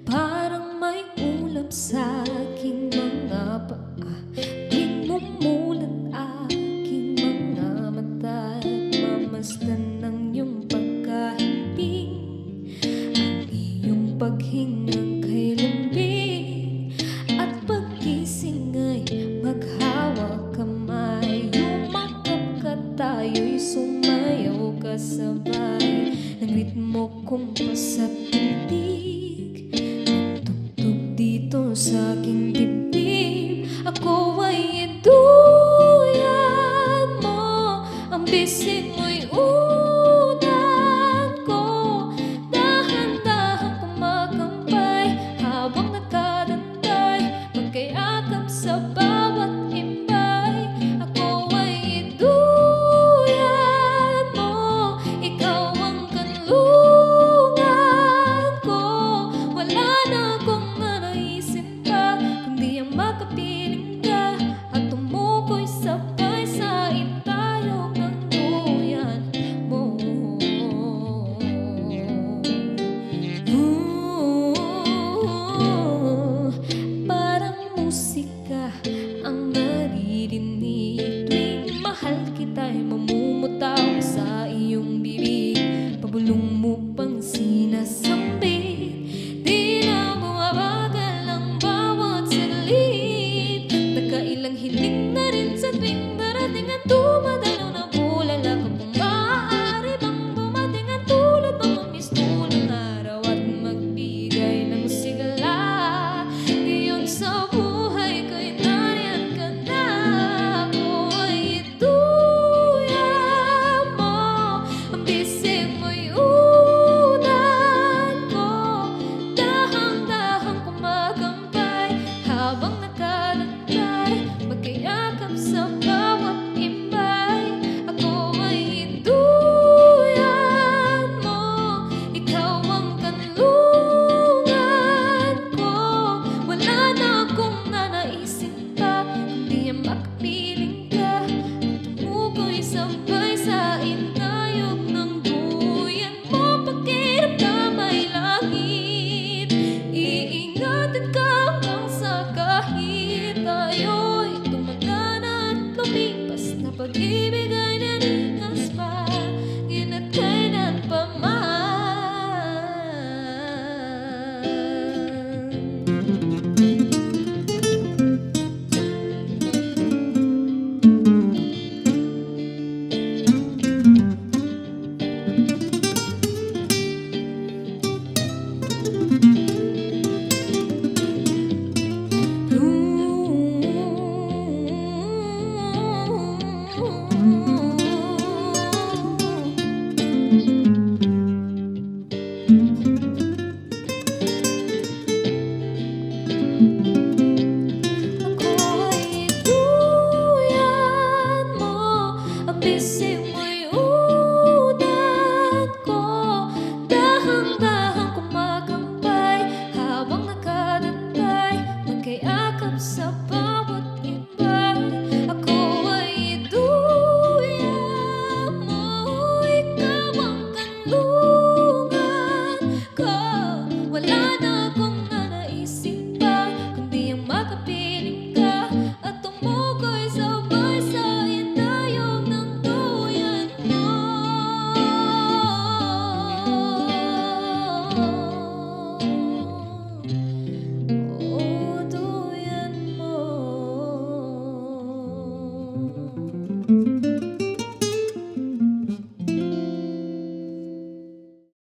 Parang may ulap sa aking mga paa, pinumulat aking mga mata at mamasdan ng iyong pagkahimping, ang iyong paghingang kay lambing, at pagkising ay maghawak kamay, yumakap ka tayo'y sumayaw kasabay ng ritmo kong pasapintig, nagtugtog dito sa aking dibdib. Ako ay iduyan mo, ang bisig mo'y unan ko, dahan-dahan kumakampay habang nakadantay, magkayakap sa bawat imbay. Ako ay iduyan mo, ikaw ang kanlungan ko, wala na akong naisin pa kundi ang makapiling ka at tumukoy sabay sa itayog ng duyan mo. Parang musika ang naririnig tuwing mahal kita'y mamumutaw sa iyong bibig, pabulong mo pang sinasambit, di na bumabagal ang bawat saglit, nakailang hiling na rin sa tuwing darating ang dumadalaw na bulan. Kung maaari bang dumating ang tulad mo, mamistulang araw at magbigay ng sigla, iyon sa buhay ko'y nariyan ka na. Ako ay iduyan mo, ang bisig mo'y unan ko, dahang-dahang kumakampay habang nakalantay, magkayakap sa bawat imbay. Ako ay iduyan mo, ikaw ang kanlungan ko, wala na akong nanaisin pa kundi ang makapiling ka at tumukoy sabay sa inayog ng duyan mo. Pakiramdam ay langit, iingatan ka hanggang sa kahit tayo'y tumagana at lumipas na pag-ibig ay naningas pa, gina't kailan pa man. Ako ay iduyan mo, ang bisig mo'y unan ko, dahang-dahang kumakampay habang nakadantay, magkayakap sa bawat imbay. Ako ay iduyan mo, ikaw ang kanlungan ko, wala na akong